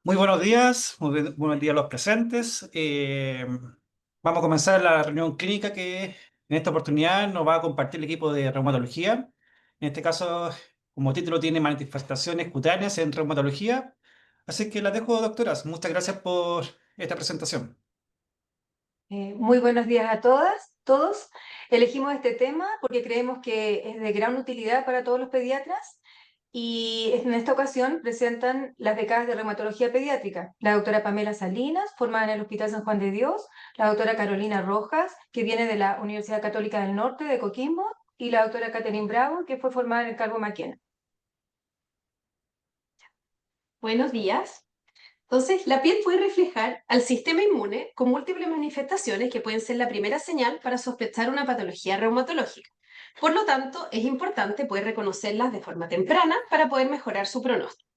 Muy buenos días, buenos días a los presentes. Vamos a comenzar la reunión clínica que en esta oportunidad nos va a compartir el equipo de reumatología. En este caso, como título tiene manifestaciones cutáneas en reumatología. Así que las dejo, doctoras. Muchas gracias por esta presentación. Muy buenos días a todas, todos. Elegimos este tema porque creemos que es de gran utilidad para todos los pediatras y en esta ocasión presentan las becadas de reumatología pediátrica. La doctora Pamela Salinas, formada en el Hospital San Juan de Dios, la doctora Carolina Rojas, que viene de la Universidad Católica del Norte de Coquimbo, y la doctora Catherine Bravo, que fue formada en el Carbo Maquena. Buenos días. Entonces, la piel puede reflejar al sistema inmune con múltiples manifestaciones que pueden ser la primera señal para sospechar una patología reumatológica. Por lo tanto, es importante poder reconocerlas de forma temprana para poder mejorar su pronóstico.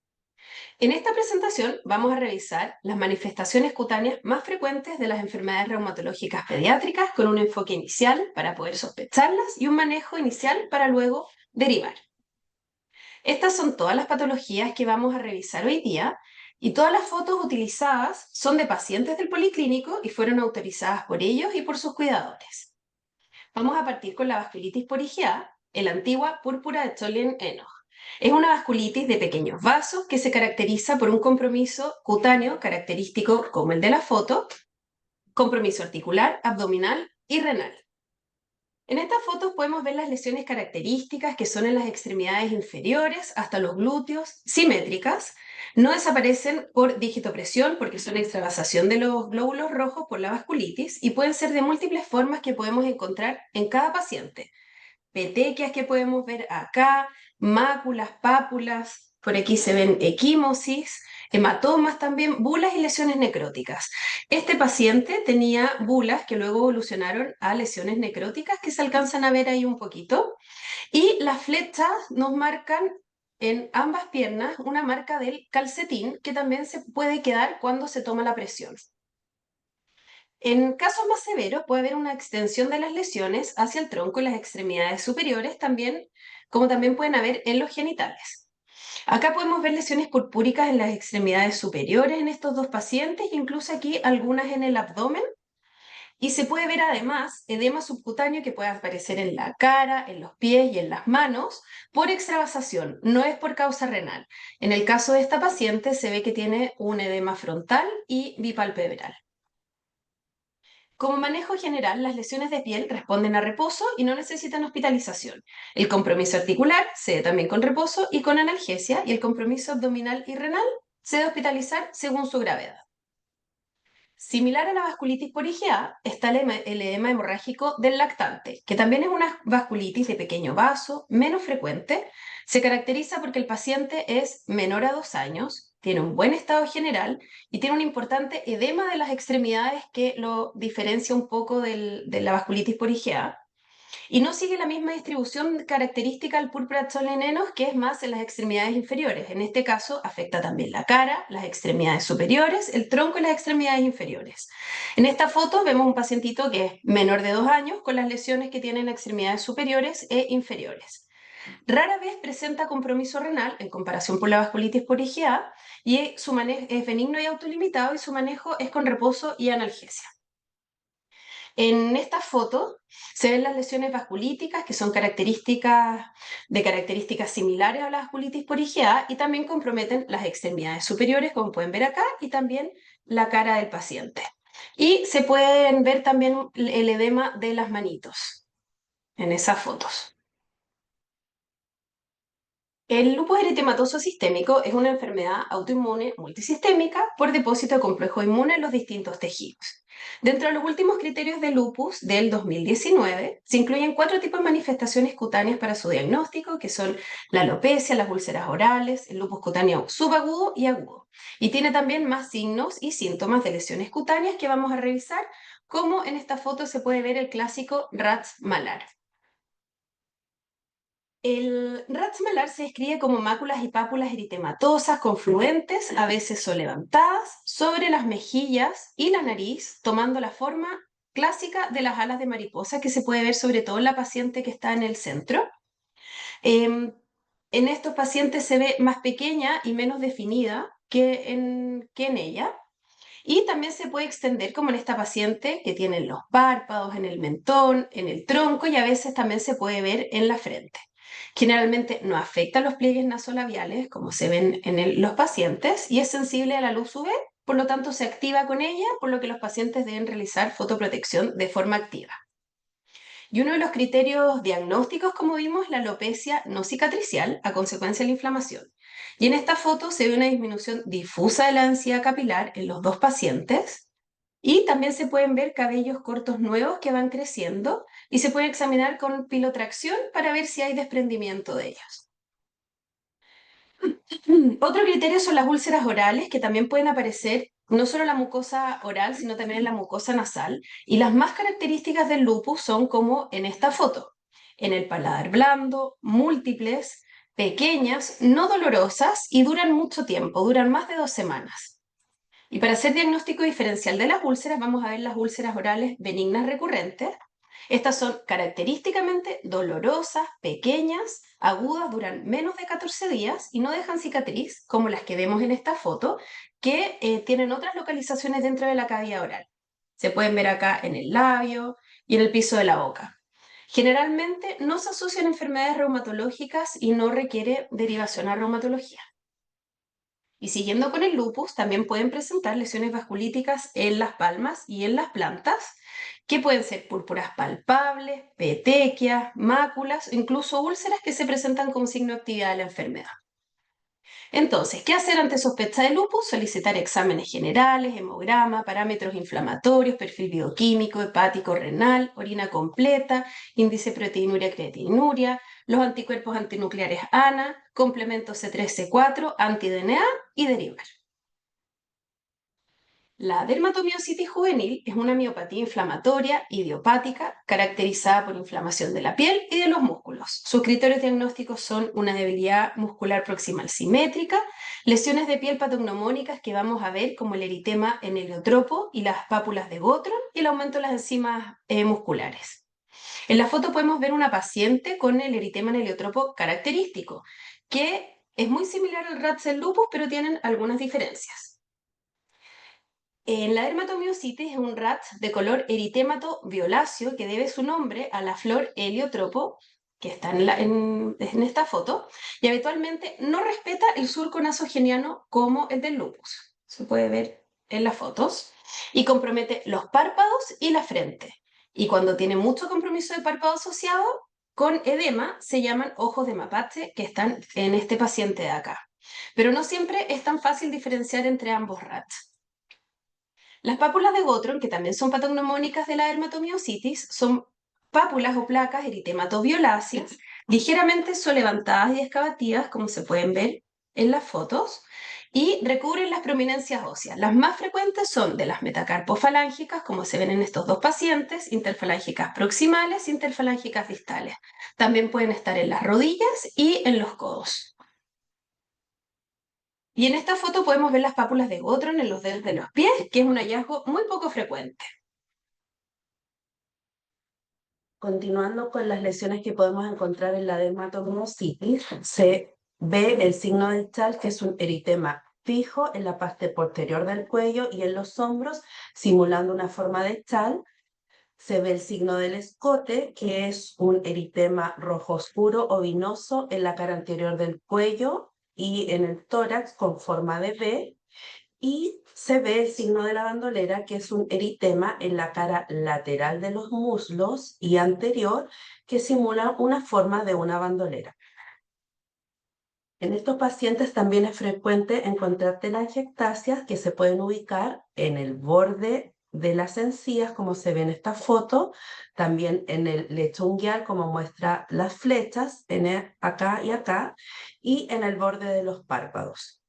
En esta presentación vamos a revisar las manifestaciones cutáneas más frecuentes de las enfermedades reumatológicas pediátricas con un enfoque inicial para poder sospecharlas y un manejo inicial para luego derivar. Estas son todas las patologías que vamos a revisar hoy día y todas las fotos utilizadas son de pacientes del policlínico y fueron autorizadas por ellos y por sus cuidadores. Vamos a partir con la vasculitis por IgA, la antigua púrpura de Tollen-Enoch. Es una vasculitis de pequeños vasos que se caracteriza por un compromiso cutáneo característico como el de la foto, compromiso articular, abdominal y renal. En estas fotos podemos ver las lesiones características que son en las extremidades inferiores hasta los glúteos, simétricas. No desaparecen por digitopresión porque son extravasación de los glóbulos rojos por la vasculitis y pueden ser de múltiples formas que podemos encontrar en cada paciente. Petequias que podemos ver acá, máculas, pápulas, por aquí se ven equimosis, hematomas también, bulas y lesiones necróticas. Este paciente tenía bulas que luego evolucionaron a lesiones necróticas que se alcanzan a ver ahí un poquito. Y las flechas nos marcan en ambas piernas una marca del calcetín que también se puede quedar cuando se toma la presión. En casos más severos puede haber una extensión de las lesiones hacia el tronco y las extremidades superiores, también, como también pueden haber en los genitales. Acá podemos ver lesiones purpúricas en las extremidades superiores en estos dos pacientes, incluso aquí algunas en el abdomen. Y se puede ver además edema subcutáneo que puede aparecer en la cara, en los pies y en las manos por extravasación, no es por causa renal. En el caso de esta paciente se ve que tiene un edema frontal y bipalpebral. Como manejo general, las lesiones de piel responden a reposo y no necesitan hospitalización. El compromiso articular se ve también con reposo y con analgesia, y el compromiso abdominal y renal se debe hospitalizar según su gravedad. Similar a la vasculitis por IgA está el edema hemorrágico del lactante, que también es una vasculitis de pequeño vaso, menos frecuente. Se caracteriza porque el paciente es menor a 2 años, tiene un buen estado general y tiene un importante edema de las extremidades que lo diferencia un poco de la vasculitis por IgA. Y no sigue la misma distribución característica al púrpura Tollen-Enoch, que es más en las extremidades inferiores. En este caso, afecta también la cara, las extremidades superiores, el tronco y las extremidades inferiores. En esta foto vemos un pacientito que es menor de 2 años con las lesiones que tienen extremidades superiores e inferiores. Rara vez presenta compromiso renal en comparación con la vasculitis por IgA y su manejo es benigno y autolimitado y su manejo es con reposo y analgesia. En esta foto se ven las lesiones vasculíticas, que son características similares a la vasculitis por IgA y también comprometen las extremidades superiores, como pueden ver acá, y también la cara del paciente. Y se pueden ver también el edema de las manitos en esas fotos. El lupus eritematoso sistémico es una enfermedad autoinmune multisistémica por depósito de complejo inmune en los distintos tejidos. Dentro de los últimos criterios de lupus del 2019, se incluyen 4 tipos de manifestaciones cutáneas para su diagnóstico, que son la alopecia, las úlceras orales, el lupus cutáneo subagudo y agudo. Y tiene también más signos y síntomas de lesiones cutáneas que vamos a revisar, como en esta foto se puede ver el clásico RATS malar. El RATS malar se describe como máculas y pápulas eritematosas, confluentes, a veces o levantadas, sobre las mejillas y la nariz, tomando la forma clásica de las alas de mariposa que se puede ver sobre todo en la paciente que está en el centro. En estos pacientes se ve más pequeña y menos definida que en ella. Y también se puede extender como en esta paciente que tiene en los párpados, en el mentón, en el tronco y a veces también se puede ver en la frente. Generalmente no afecta a los pliegues nasolabiales como se ven en los pacientes y es sensible a la luz UV, por lo tanto se activa con ella, por lo que los pacientes deben realizar fotoprotección de forma activa. Y uno de los criterios diagnósticos, como vimos, la alopecia no cicatricial a consecuencia de la inflamación. Y en esta foto se ve una disminución difusa de la densidad capilar en los dos pacientes y también se pueden ver cabellos cortos nuevos que van creciendo y se puede examinar con pilotracción para ver si hay desprendimiento de ellos. Otro criterio son las úlceras orales, que también pueden aparecer no solo en la mucosa oral, sino también en la mucosa nasal. Y las más características del lupus son como en esta foto, en el paladar blando, múltiples, pequeñas, no dolorosas y duran mucho tiempo, duran más de 2 semanas. Y para hacer diagnóstico diferencial de las úlceras, vamos a ver las úlceras orales benignas recurrentes. Estas son característicamente dolorosas, pequeñas, agudas, duran menos de 14 días y no dejan cicatriz, como las que vemos en esta foto, que tienen otras localizaciones dentro de la cavidad oral. Se pueden ver acá en el labio y en el piso de la boca. Generalmente no se asocian a enfermedades reumatológicas y no requiere derivación a reumatología. Y siguiendo con el lupus, también pueden presentar lesiones vasculíticas en las palmas y en las plantas, que pueden ser púrpuras palpables, petequias, máculas, incluso úlceras que se presentan con signo de actividad de la enfermedad. Entonces, ¿qué hacer ante sospecha de lupus? Solicitar exámenes generales, hemograma, parámetros inflamatorios, perfil bioquímico, hepático, renal, orina completa, índice proteinuria, creatinuria, los anticuerpos antinucleares ANA, complementos C3, C4, anti-DNA y derivar. La dermatomiositis juvenil es una miopatía inflamatoria idiopática caracterizada por inflamación de la piel y de los músculos. Sus criterios diagnósticos son una debilidad muscular proximal simétrica, lesiones de piel patognomónicas que vamos a ver como el eritema en heliotropo y las pápulas de Gottron y el aumento de las enzimas musculares. En la foto podemos ver una paciente con el eritema en heliotropo característico, que es muy similar al Ratzel lupus, pero tienen algunas diferencias. La dermatomiositis es un rat de color eritémato violáceo que debe su nombre a la flor heliotropo que está en esta foto y habitualmente no respeta el surco nasogeniano como el del lupus. Se puede ver en las fotos y compromete los párpados y la frente. Y cuando tiene mucho compromiso de párpado asociado con edema se llaman ojos de mapache que están en este paciente de acá. Pero no siempre es tan fácil diferenciar entre ambos rats. Las pápulas de Gottron, que también son patognomónicas de la dermatomiositis, son pápulas o placas eritematoviolaceas, ligeramente solevantadas y excavativas, como se pueden ver en las fotos, y recubren las prominencias óseas. Las más frecuentes son de las metacarpofalángicas, como se ven en estos dos pacientes, interfalángicas proximales e interfalángicas distales. También pueden estar en las rodillas y en los codos. Y en esta foto podemos ver las pápulas de Gottron en los dedos de los pies, que es un hallazgo muy poco frecuente. Continuando con las lesiones que podemos encontrar en la dermatomiositis, se ve el signo de Chal, que es un eritema fijo en la parte posterior del cuello y en los hombros, simulando una forma de Chal. Se ve el signo del escote, que es un eritema rojo oscuro o vinoso en la cara anterior del cuello y en el tórax con forma de V. Y se ve el signo de la bandolera, que es un eritema en la cara lateral de los muslos y anterior, que simula una forma de una bandolera. En estos pacientes también es frecuente encontrar telangiectasias que se pueden ubicar en el borde de las encías, como se ve en esta foto, también en el lecho unguial, como muestra las flechas, acá y en el borde de los párpados.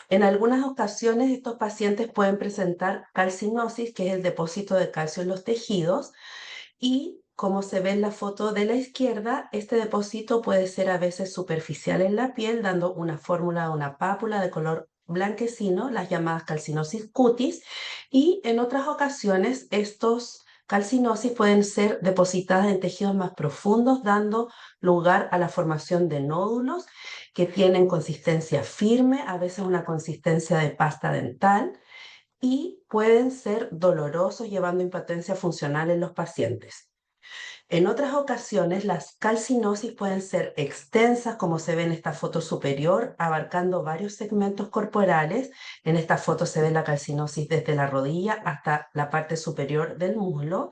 En algunas ocasiones estos pacientes pueden presentar calcinosis, que es el depósito de calcio en los tejidos, y como se ve en la foto de la izquierda, este depósito puede ser a veces superficial en la piel, dando una fórmula de una pápula de color blanquecino, las llamadas calcinosis cutis, y en otras ocasiones estos calcinosis pueden ser depositadas en tejidos más profundos, dando lugar a la formación de nódulos que tienen consistencia firme, a veces una consistencia de pasta dental, y pueden ser dolorosos llevando impotencia funcional en los pacientes. En otras ocasiones, las calcinosis pueden ser extensas, como se ve en esta foto superior, abarcando varios segmentos corporales. En esta foto se ve la calcinosis desde la rodilla hasta la parte superior del muslo.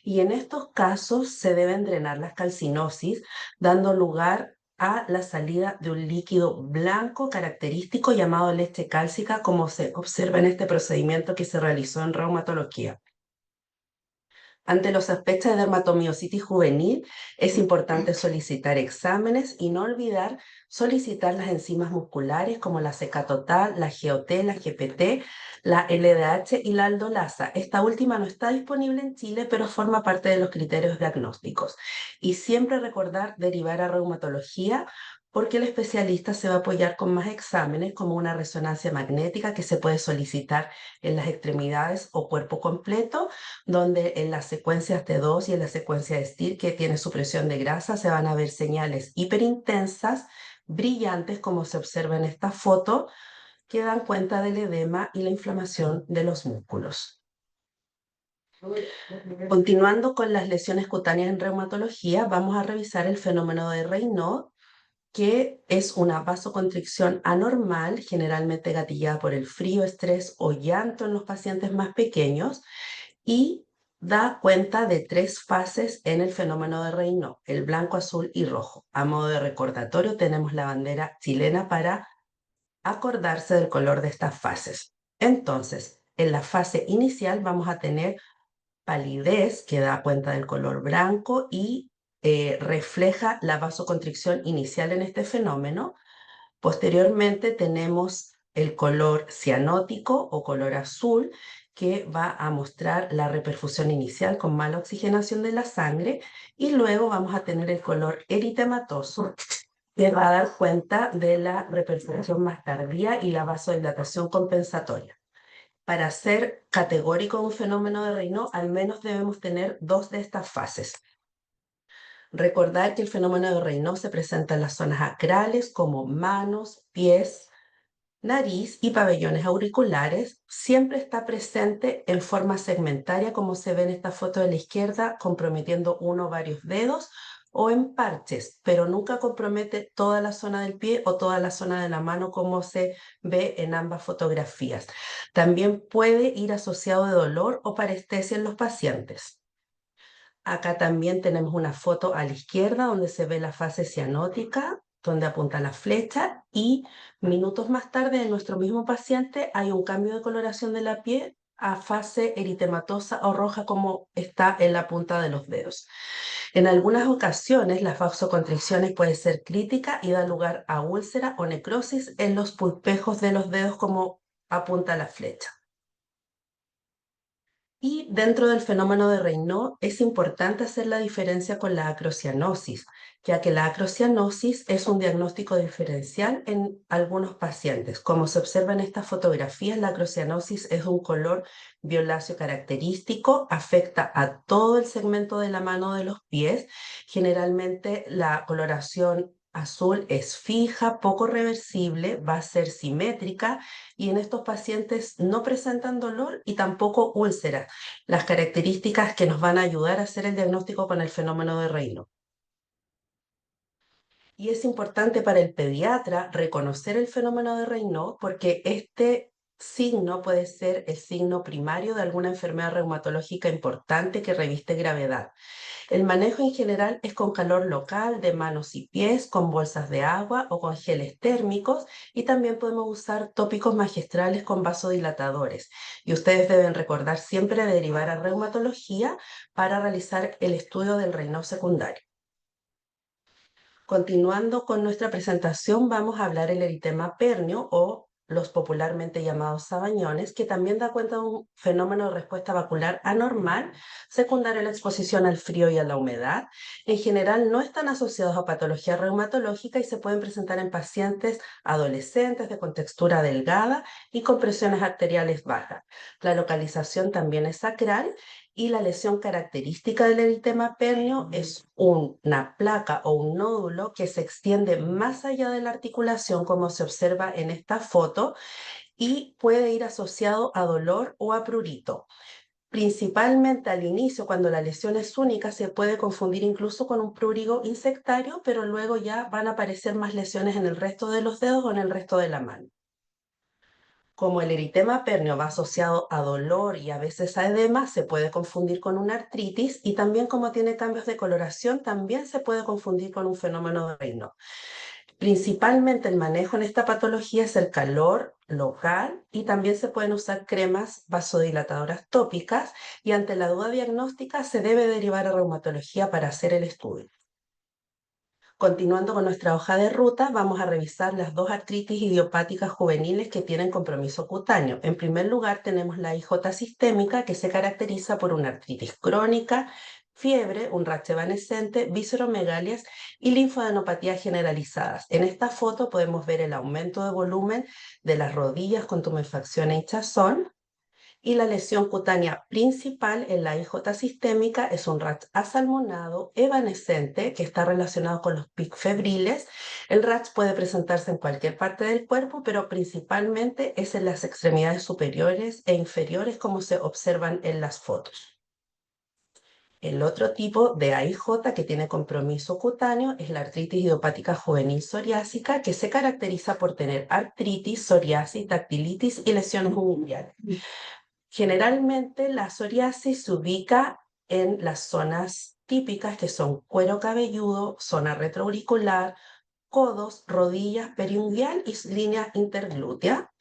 Y en estos casos se deben drenar las calcinosis, dando lugar a la salida de un líquido blanco característico llamado leche cálcica, como se observa en este procedimiento que se realizó en reumatología. Ante los sospechas de dermatomiositis juvenil, es importante solicitar exámenes y no olvidar solicitar las enzimas musculares como la secatotal, la GOT, la GPT, la LDH y la aldolasa. Esta última no está disponible en Chile, pero forma parte de los criterios diagnósticos. Y siempre recordar derivar a reumatología, porque el especialista se va a apoyar con más exámenes como una resonancia magnética que se puede solicitar en las extremidades o cuerpo completo, donde en las secuencias T2 y en la secuencia de STIR, que tiene supresión de grasa, se van a ver señales hiperintensas, brillantes, como se observa en esta foto, que dan cuenta del edema y la inflamación de los músculos. Continuando con las lesiones cutáneas en reumatología, vamos a revisar el fenómeno de Raynaud, que es una vasoconstricción anormal, generalmente gatillada por el frío, estrés o llanto en los pacientes más pequeños, y da cuenta de 3 fases en el fenómeno de Raynaud: el blanco, azul y rojo. A modo de recordatorio, tenemos la bandera chilena para acordarse del color de estas fases. Entonces, en la fase inicial vamos a tener palidez, que da cuenta del color blanco y refleja la vasoconstricción inicial en este fenómeno. Posteriormente tenemos el color cianótico o color azul, que va a mostrar la reperfusión inicial con mala oxigenación de la sangre, y luego vamos a tener el color eritematoso, que va a dar cuenta de la reperfusión más tardía y la vasodilatación compensatoria. Para ser categórico en un fenómeno de Raynaud, al menos debemos tener 2 de estas fases. Recordar que el fenómeno de Raynaud se presenta en las zonas acrales como manos, pies, nariz y pabellones auriculares. Siempre está presente en forma segmentaria, como se ve en esta foto de la izquierda, comprometiendo uno o varios dedos, o en parches, pero nunca compromete toda la zona del pie o toda la zona de la mano, como se ve en ambas fotografías. También puede ir asociado de dolor o parestesia en los pacientes. Acá también tenemos una foto a la izquierda donde se ve la fase cianótica, donde apunta la flecha, y minutos más tarde en nuestro mismo paciente hay un cambio de coloración de la piel a fase eritematosa o roja, como está en la punta de los dedos. En algunas ocasiones las vasoconstricciones pueden ser críticas y da lugar a úlcera o necrosis en los pulpejos de los dedos, como apunta la flecha. Y dentro del fenómeno de Raynaud es importante hacer la diferencia con la acrocianosis, ya que la acrocianosis es un diagnóstico diferencial en algunos pacientes. Como se observa en estas fotografías, la acrocianosis es un color violáceo característico, afecta a todo el segmento de la mano de los pies. Generalmente la coloración azul es fija, poco reversible, va a ser simétrica, y en estos pacientes no presentan dolor y tampoco úlceras, las características que nos van a ayudar a hacer el diagnóstico con el fenómeno de Raynaud. Y es importante para el pediatra reconocer el fenómeno de Raynaud, porque este signo puede ser el signo primario de alguna enfermedad reumatológica importante que reviste gravedad. El manejo en general es con calor local de manos y pies, con bolsas de agua o con geles térmicos, y también podemos usar tópicos magistrales con vasodilatadores. Y ustedes deben recordar siempre derivar a reumatología para realizar el estudio del Raynaud secundario. Continuando con nuestra presentación, vamos a hablar del eritema pernio, o los popularmente llamados sabañones, que también da cuenta de un fenómeno de respuesta vacular anormal secundario a la exposición al frío y a la humedad. En general no están asociados a patología reumatológica y se pueden presentar en pacientes adolescentes de contextura delgada y con presiones arteriales bajas. La localización también es sacral Y la lesión característica del eritema pernio es una placa o un nódulo que se extiende más allá de la articulación, como se observa en esta foto, y puede ir asociado a dolor o a prurito. Principalmente al inicio, cuando la lesión es única, se puede confundir incluso con un prurigo insectario, pero luego ya van a aparecer más lesiones en el resto de los dedos o en el resto de la mano. Como el eritema pernio va asociado a dolor y a veces a edema, se puede confundir con una artritis, y también como tiene cambios de coloración, también se puede confundir con un fenómeno de Raynaud. Principalmente el manejo en esta patología es el calor local, y también se pueden usar cremas vasodilatadoras tópicas, y ante la duda diagnóstica se debe derivar a reumatología para hacer el estudio. Continuando con nuestra hoja de ruta, vamos a revisar las dos artritis idiopáticas juveniles que tienen compromiso cutáneo. En primer lugar, tenemos la IJ sistémica, que se caracteriza por una artritis crónica, fiebre, un rash evanescente, visceromegalias y linfadenopatías generalizadas. En esta foto podemos ver el aumento de volumen de las rodillas con tumefacción e hinchazón. Y la lesión cutánea principal en la IJ sistémica es un rash asalmonado, evanescente, que está relacionado con los pics febriles. El rash puede presentarse en cualquier parte del cuerpo, pero principalmente es en las extremidades superiores e inferiores, como se observan en las fotos. El otro tipo de AIJ que tiene compromiso cutáneo es la artritis idiopática juvenil psoriásica, que se caracteriza por tener artritis, psoriasis, dactilitis y lesiones unguiales. Generalmente la psoriasis se ubica en las zonas típicas, que son cuero cabelludo, zona retroauricular, codos, rodillas, periunguial y línea interglútea.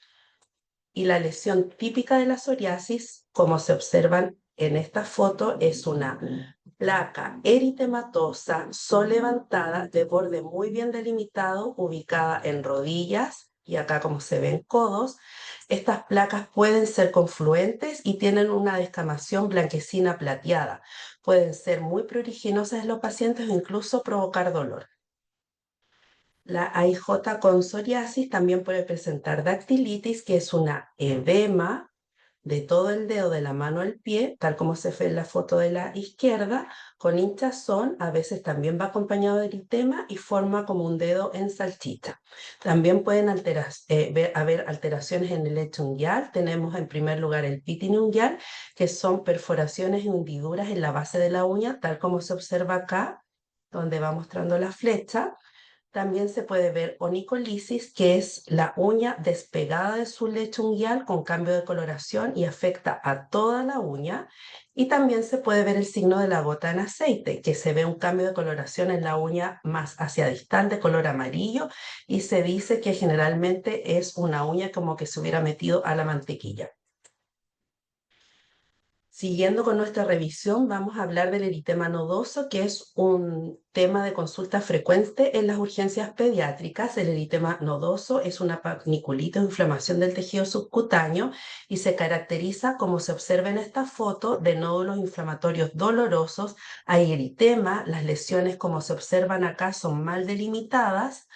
Y la lesión típica de la psoriasis, como se observan en esta foto, es una placa eritematosa levantada de borde muy bien delimitado, ubicada en rodillas y acá, como se ven, codos. Estas placas pueden ser confluentes y tienen una descamación blanquecina plateada. Pueden ser muy pruriginosas en los pacientes o incluso provocar dolor. La AIJ con psoriasis también puede presentar dactilitis, que es una edema de todo el dedo de la mano al pie, tal como se ve en la foto de la izquierda, con hinchazón. A veces también va acompañado de eritema y forma como un dedo en salchicha. También pueden haber alteraciones en el lecho unguial. Tenemos en primer lugar el pitting unguial, que son perforaciones y hendiduras en la base de la uña, tal como se observa acá, donde va mostrando la flecha. También se puede ver onicolisis, que es la uña despegada de su lecho unguial con cambio de coloración y afecta a toda la uña. Y también se puede ver el signo de la gota en aceite, que se ve un cambio de coloración en la uña más hacia distal de color amarillo, y se dice que generalmente es una uña como que se hubiera metido a la mantequilla. Siguiendo con nuestra revisión, vamos a hablar del eritema nodoso, que es un tema de consulta frecuente en las urgencias pediátricas. El eritema nodoso es una paniculitis o inflamación del tejido subcutáneo y se caracteriza, como se observa en esta foto, de nódulos inflamatorios dolorosos. Hay eritema, las lesiones, como se observan acá, son mal delimitadas,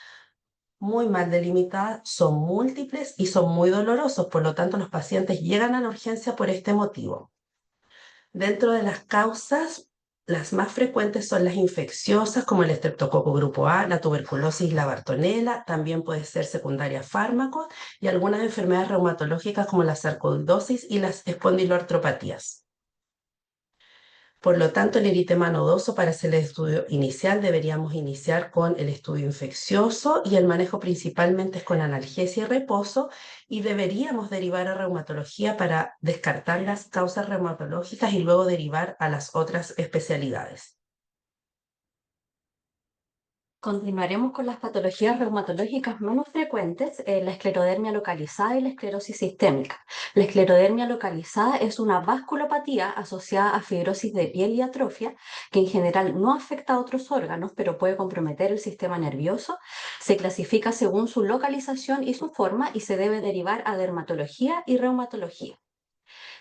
muy mal delimitadas, son múltiples y son muy dolorosos. Por lo tanto, los pacientes llegan a la urgencia por este motivo. Dentro de las causas, las más frecuentes son las infecciosas, como el estreptococo grupo A, la tuberculosis y la bartonela. También puede ser secundaria a fármacos, y algunas enfermedades reumatológicas como la sarcoidosis y las espondiloartropatías. Por lo tanto, el eritema nodoso, para hacer el estudio inicial, deberíamos iniciar con el estudio infeccioso, y el manejo principalmente es con analgesia y reposo, y deberíamos derivar a reumatología para descartar las causas reumatológicas y luego derivar a las otras especialidades. Continuaremos con las patologías reumatológicas menos frecuentes, la esclerodermia localizada y la esclerosis sistémica. La esclerodermia localizada es una vasculopatía asociada a fibrosis de piel y atrofia, que en general no afecta a otros órganos, pero puede comprometer el sistema nervioso. Se clasifica según su localización y su forma, y se debe derivar a dermatología y reumatología.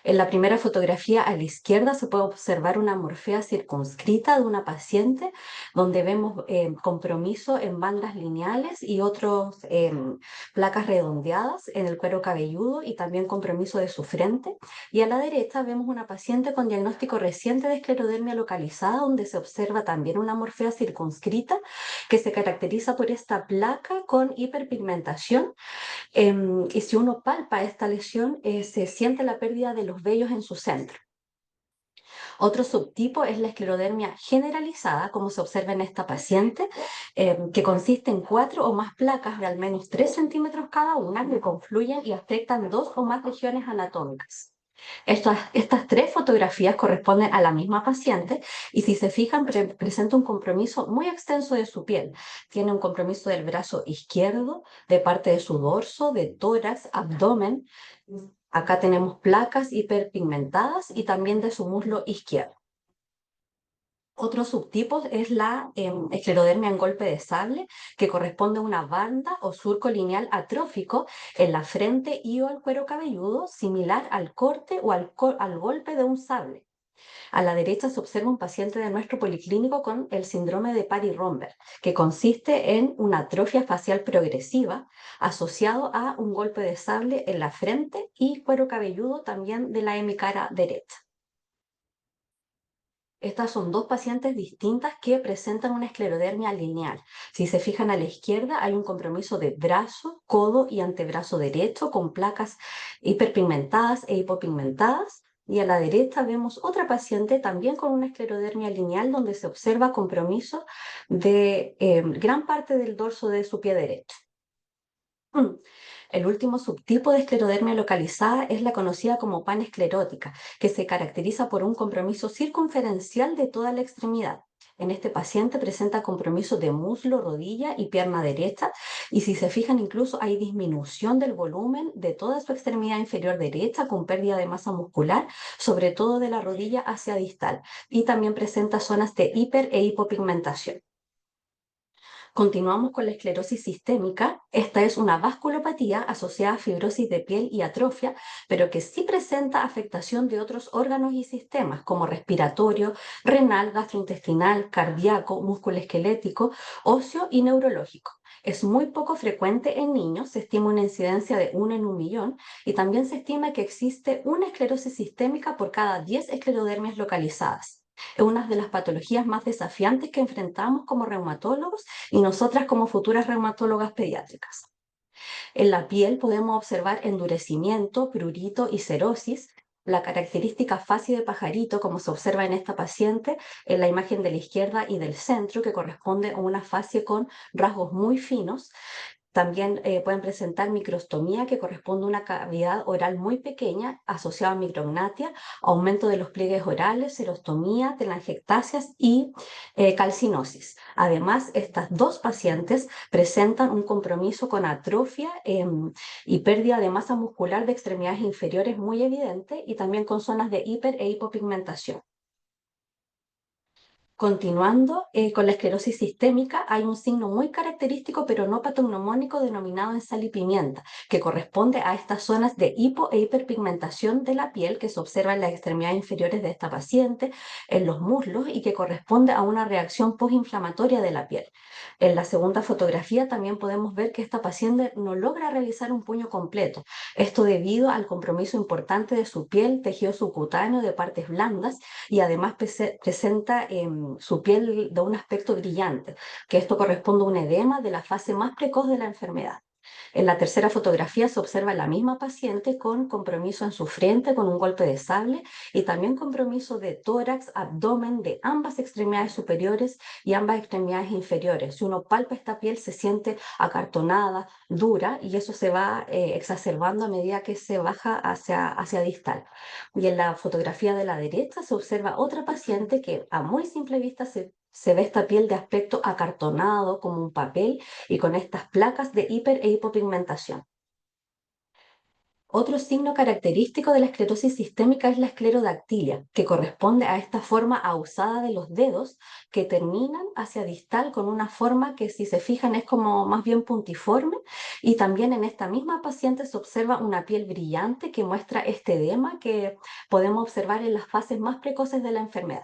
En la primera fotografía a la izquierda se puede observar una morfea circunscrita de una paciente donde vemos compromiso en bandas lineales y otras placas redondeadas en el cuero cabelludo y también compromiso de su frente. Y a la derecha vemos una paciente con diagnóstico reciente de esclerodermia localizada donde se observa también una morfea circunscrita que se caracteriza por esta placa con hiperpigmentación. Y si uno palpa esta lesión, se siente la pérdida de los vellos en su centro. Otro subtipo es la esclerodermia generalizada, como se observa en esta paciente, que consiste en 4 o más placas de al menos 3 centímetros cada una que confluyen y afectan 2 o más regiones anatómicas. Estas 3 fotografías corresponden a la misma paciente y si se fijan presenta un compromiso muy extenso de su piel. Tiene un compromiso del brazo izquierdo, de parte de su dorso, de tórax, abdomen. Acá tenemos placas hiperpigmentadas y también de su muslo izquierdo. Otro subtipo es la esclerodermia en golpe de sable, que corresponde a una banda o surco lineal atrófico en la frente y o el cuero cabelludo, similar al corte o al golpe de un sable. A la derecha se observa un paciente de nuestro policlínico con el síndrome de Pari-Romberg, que consiste en una atrofia facial progresiva asociado a un golpe de sable en la frente y cuero cabelludo también de la hemicara derecha. Estas son 2 pacientes distintas que presentan una esclerodermia lineal. Si se fijan a la izquierda, hay un compromiso de brazo, codo y antebrazo derecho con placas hiperpigmentadas e hipopigmentadas. Y a la derecha vemos otra paciente también con una esclerodermia lineal donde se observa compromiso de gran parte del dorso de su pie derecho. El último subtipo de esclerodermia localizada es la conocida como panesclerótica, que se caracteriza por un compromiso circunferencial de toda la extremidad. En este paciente presenta compromiso de muslo, rodilla y pierna derecha, y si se fijan incluso hay disminución del volumen de toda su extremidad inferior derecha con pérdida de masa muscular, sobre todo de la rodilla hacia distal, y también presenta zonas de hiper e hipopigmentación. Continuamos con la esclerosis sistémica. Esta es una vasculopatía asociada a fibrosis de piel y atrofia, pero que sí presenta afectación de otros órganos y sistemas como respiratorio, renal, gastrointestinal, cardíaco, musculoesquelético, óseo y neurológico. Es muy poco frecuente en niños, se estima una incidencia de 1 en 1.000.000 y también se estima que existe una esclerosis sistémica por cada 10 esclerodermias localizadas. Es una de las patologías más desafiantes que enfrentamos como reumatólogos y nosotras como futuras reumatólogas pediátricas. En la piel podemos observar endurecimiento, prurito y cerosis. La característica fascie de pajarito, como se observa en esta paciente, en la imagen de la izquierda y del centro, que corresponde a una fascie con rasgos muy finos. También pueden presentar microstomía, que corresponde a una cavidad oral muy pequeña asociada a micrognatia, aumento de los pliegues orales, serostomía, telangiectasias y calcinosis. Además, estas 2 pacientes presentan un compromiso con atrofia y pérdida de masa muscular de extremidades inferiores muy evidente y también con zonas de hiper e hipopigmentación. Continuando con la esclerosis sistémica, hay un signo muy característico pero no patognomónico denominado en sal y pimienta, que corresponde a estas zonas de hipo e hiperpigmentación de la piel que se observa en las extremidades inferiores de esta paciente, en los muslos y que corresponde a una reacción postinflamatoria de la piel. En la segunda fotografía también podemos ver que esta paciente no logra realizar un puño completo, esto debido al compromiso importante de su piel, tejido subcutáneo de partes blandas y además presenta su piel de un aspecto brillante, que esto corresponde a un edema de la fase más precoz de la enfermedad. En la tercera fotografía se observa la misma paciente con compromiso en su frente con un golpe de sable y también compromiso de tórax, abdomen de ambas extremidades superiores y ambas extremidades inferiores. Si uno palpa esta piel se siente acartonada, dura y eso se va exacerbando a medida que se baja hacia distal. Y en la fotografía de la derecha se observa otra paciente que a muy simple vista se ve esta piel de aspecto acartonado como un papel y con estas placas de hiper e hipopigmentación. Otro signo característico de la esclerosis sistémica es la esclerodactilia, que corresponde a esta forma ahusada de los dedos que terminan hacia distal con una forma que, si se fijan, es como más bien puntiforme, y también en esta misma paciente se observa una piel brillante que muestra este edema que podemos observar en las fases más precoces de la enfermedad.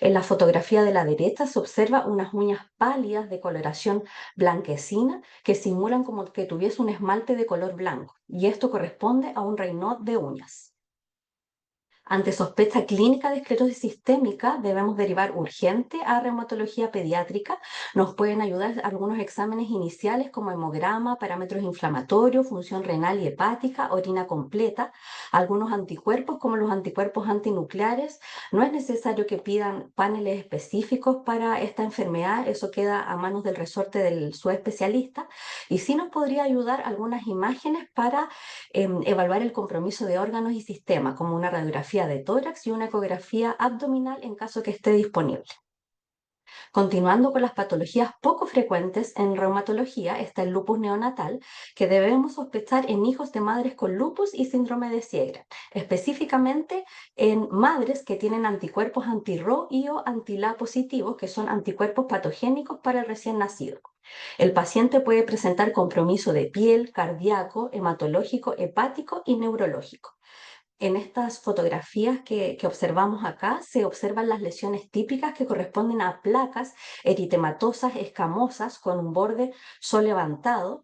En la fotografía de la derecha se observa unas uñas pálidas de coloración blanquecina que simulan como que tuviese un esmalte de color blanco, y esto corresponde a un Raynaud de uñas. Ante sospecha clínica de esclerosis sistémica, debemos derivar urgente a reumatología pediátrica. Nos pueden ayudar algunos exámenes iniciales como hemograma, parámetros inflamatorios, función renal y hepática, orina completa, algunos anticuerpos como los anticuerpos antinucleares. No es necesario que pidan paneles específicos para esta enfermedad, eso queda a manos del resorte del subespecialista, y sí nos podría ayudar algunas imágenes para evaluar el compromiso de órganos y sistemas, como una radiografía de tórax y una ecografía abdominal en caso que esté disponible. Continuando con las patologías poco frecuentes en reumatología, está el lupus neonatal, que debemos sospechar en hijos de madres con lupus y síndrome de Sjögren, específicamente en madres que tienen anticuerpos anti-Ro y o anti-La positivos, que son anticuerpos patogénicos para el recién nacido. El paciente puede presentar compromiso de piel, cardíaco, hematológico, hepático y neurológico. En estas fotografías que observamos acá se observan las lesiones típicas que corresponden a placas eritematosas escamosas con un borde solevantado,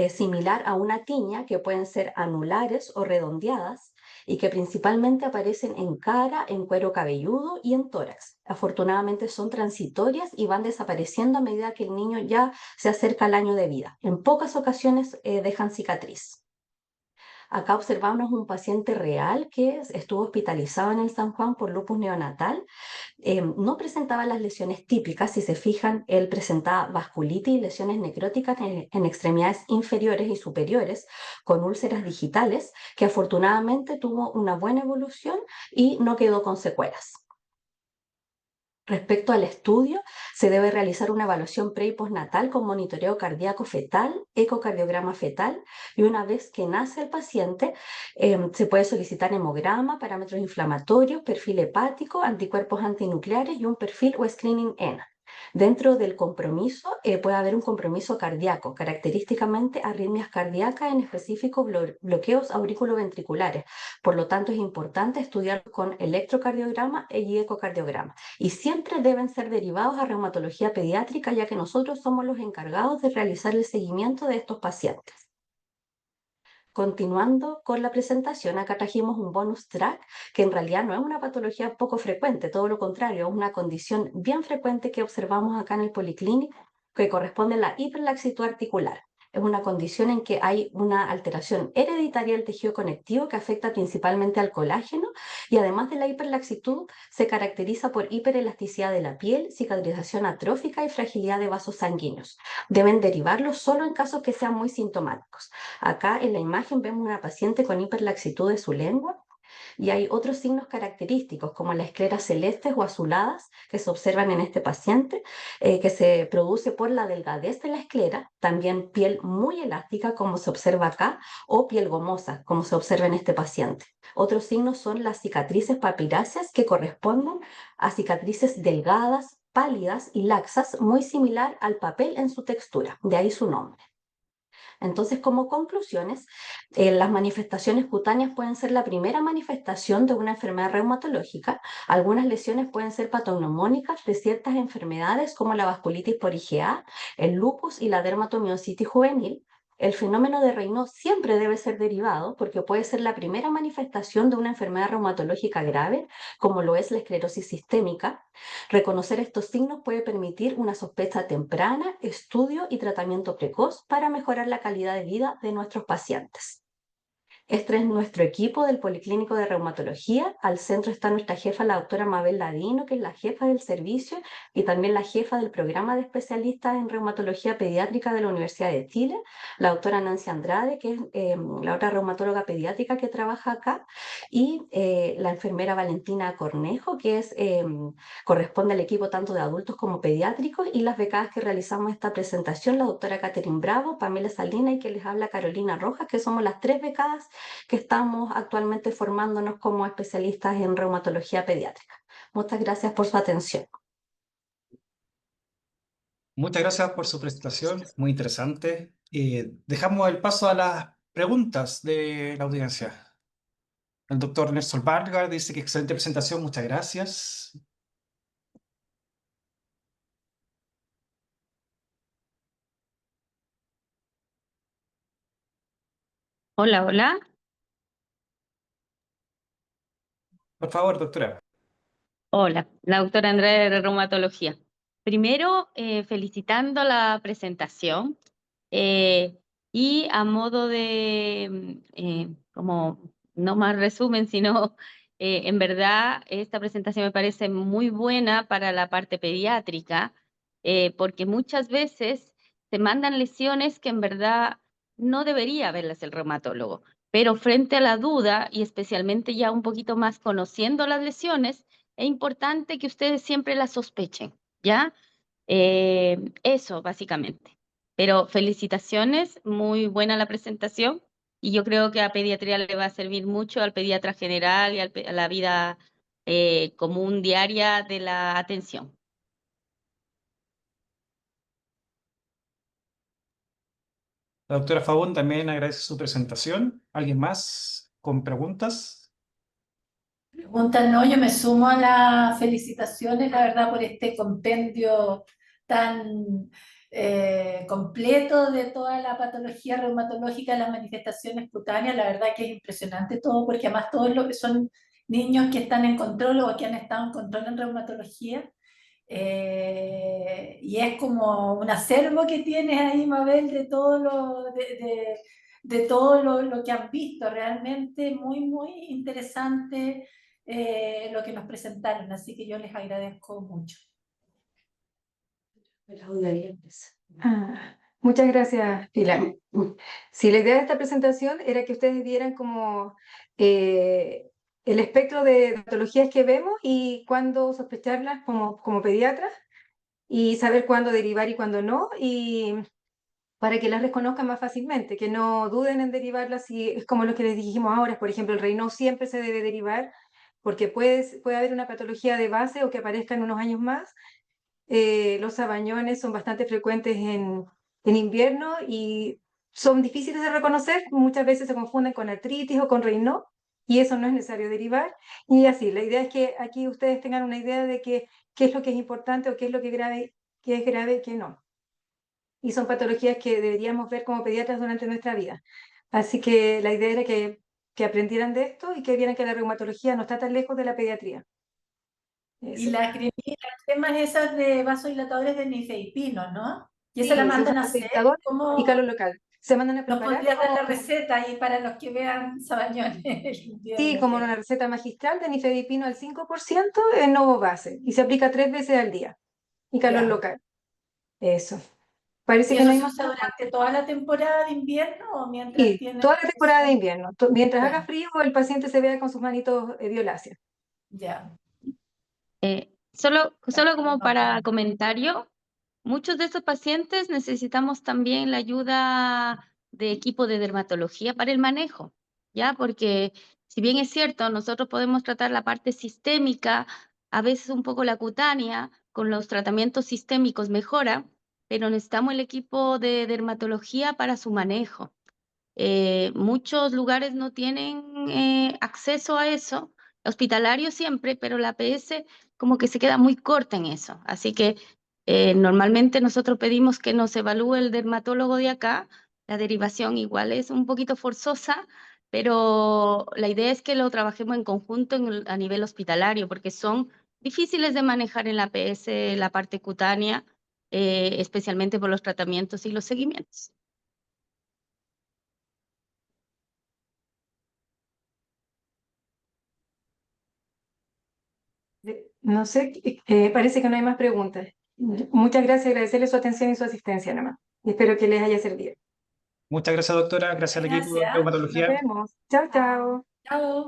similar a una tiña, que pueden ser anulares o redondeadas y que principalmente aparecen en cara, en cuero cabelludo y en tórax. Afortunadamente son transitorias y van desapareciendo a medida que el niño ya se acerca al año de vida. En pocas ocasiones dejan cicatriz. Acá observamos un paciente real que estuvo hospitalizado en el San Juan por lupus neonatal. No presentaba las lesiones típicas. Si se fijan, él presentaba vasculitis y lesiones necróticas en extremidades inferiores y superiores, con úlceras digitales, que afortunadamente tuvo una buena evolución y no quedó con secuelas. Respecto al estudio, se debe realizar una evaluación pre y postnatal con monitoreo cardíaco fetal, ecocardiograma fetal, y una vez que nace el paciente, se puede solicitar hemograma, parámetros inflamatorios, perfil hepático, anticuerpos antinucleares y un perfil o screening ENA. Dentro del compromiso puede haber un compromiso cardíaco, característicamente arritmias cardíacas, en específico bloqueos auriculoventriculares. Por lo tanto, es importante estudiar con electrocardiograma y ecocardiograma. Y siempre deben ser derivados a reumatología pediátrica, ya que nosotros somos los encargados de realizar el seguimiento de estos pacientes. Continuando con la presentación, acá trajimos un bonus track que en realidad no es una patología poco frecuente, todo lo contrario, es una condición bien frecuente que observamos acá en el policlínico, que corresponde a la hiperlaxitud articular. Es una condición en que hay una alteración hereditaria del tejido conectivo que afecta principalmente al colágeno, y además de la hiperlaxitud se caracteriza por hiperelasticidad de la piel, cicatrización atrófica y fragilidad de vasos sanguíneos. Deben derivarlo solo en casos que sean muy sintomáticos. Acá en la imagen vemos una paciente con hiperlaxitud de su lengua, y hay otros signos característicos como las escleras celestes o azuladas que se observan en este paciente, que se produce por la delgadez de la esclera, también piel muy elástica como se observa acá, o piel gomosa como se observa en este paciente. Otros signos son las cicatrices papiláceas, que corresponden a cicatrices delgadas, pálidas y laxas, muy similar al papel en su textura, de ahí su nombre. Entonces, como conclusiones, las manifestaciones cutáneas pueden ser la primera manifestación de una enfermedad reumatológica. Algunas lesiones pueden ser patognomónicas de ciertas enfermedades como la vasculitis por IgA, el lupus y la dermatomiositis juvenil. El fenómeno de Raynaud siempre debe ser derivado porque puede ser la primera manifestación de una enfermedad reumatológica grave, como lo es la esclerosis sistémica. Reconocer estos signos puede permitir una sospecha temprana, estudio y tratamiento precoz para mejorar la calidad de vida de nuestros pacientes. Este es nuestro equipo del Policlínico de Reumatología. Al centro está nuestra jefa, la doctora Mabel Ladino, que es la jefa del servicio y también la jefa del programa de especialistas en reumatología pediátrica de la Universidad de Chile, la doctora Nancy Andrade, que es la otra reumatóloga pediátrica que trabaja acá, y la enfermera Valentina Cornejo, que corresponde al equipo tanto de adultos como pediátricos, y las becadas que realizamos esta presentación, la doctora Catherine Bravo, Pamela Salina y que les habla Carolina Rojas, que somos las tres becadas que estamos actualmente formándonos como especialistas en reumatología pediátrica. Muchas gracias por su atención. Muchas gracias por su presentación, muy interesante. Dejamos el paso a las preguntas de la audiencia. El doctor Nelson Vargas dice que excelente presentación, muchas gracias. Hola, hola. Por favor, doctora. Hola, la doctora Andrea de Reumatología. Primero, felicitando la presentación y a modo de, como no más resumen, sino en verdad esta presentación me parece muy buena para la parte pediátrica porque muchas veces se mandan lesiones que en verdad no debería verlas el reumatólogo, pero frente a la duda y especialmente ya un poquito más conociendo las lesiones, es importante que ustedes siempre la sospechen, ¿ya? Eso, básicamente. Pero felicitaciones, muy buena la presentación y yo creo que a pediatría le va a servir mucho al pediatra general y a la vida común diaria de la atención. La doctora Fabón también agradece su presentación. ¿Alguien más con preguntas? Preguntas, no, yo me sumo a las felicitaciones, la verdad, por este compendio tan completo de toda la patología reumatológica, las manifestaciones cutáneas. La verdad que es impresionante todo, porque además todos lo que son niños que están en control o que han estado en control en reumatología. Y es como un acervo que tienes ahí, Mabel, de todo de todo lo que han visto. Realmente muy, muy interesante lo que nos presentaron, así que yo les agradezco mucho. Muchas gracias, Pilar. Sí, la idea de esta presentación era que ustedes vieran como el espectro de patologías que vemos y cuándo sospecharlas como pediatras y saber cuándo derivar y cuándo no, y para que las reconozcan más fácilmente, que no duden en derivarlas, si es como lo que les dijimos ahora. Por ejemplo, el Raynaud siempre se debe derivar porque puede haber una patología de base o que aparezca en unos años más. Los sabañones son bastante frecuentes en invierno y son difíciles de reconocer, muchas veces se confunden con artritis o con Raynaud y eso no es necesario derivar. Y así, la idea es que aquí ustedes tengan una idea de qué es lo que es importante o qué es lo que es grave y qué no. Y son patologías que deberíamos ver como pediatras durante nuestra vida. Así que la idea era que aprendieran de esto y que vieran que la reumatología no está tan lejos de la pediatría. Y las cremas esas de vasodilatadores de nifedipino, ¿no? Y esa Sí, la se mandan usa a hacer vasodilatador y como... calor local. Se mandan a Nos preparar podría dar la receta ahí para los que vean Sabañones el sí, invierno, como una receta magistral de nifedipino al 5% en Novo Base y se aplica 3 veces al día. Y calor Ya. local. Eso. Parece ¿Y que no eso hay se más. usa durante toda la temporada de invierno o mientras Sí, tiene... toda la temporada de invierno. Mientras haga Ya, frío, el paciente se vea con sus manitos violáceas. ya. Solo como para comentario, muchos de estos pacientes necesitamos también la ayuda de equipo de dermatología para el manejo, ¿ya? Porque si bien es cierto, nosotros podemos tratar la parte sistémica, a veces un poco la cutánea, con los tratamientos sistémicos mejora, pero necesitamos el equipo de dermatología para su manejo. Muchos lugares no tienen acceso a eso, hospitalario siempre, pero la APS como que se queda muy corta en eso. Así que normalmente nosotros pedimos que nos evalúe el dermatólogo de acá. La derivación igual es un poquito forzosa, pero la idea es que lo trabajemos en conjunto a nivel hospitalario, porque son difíciles de manejar en la APS, la parte cutánea, especialmente por los tratamientos y los seguimientos. No sé, parece que no hay más preguntas. Muchas gracias, agradecerle su atención y su asistencia nomás. Y espero que les haya servido. Muchas gracias, doctora. Gracias al equipo de Gracias. Nos reumatología. vemos. Chao, chao. Chao.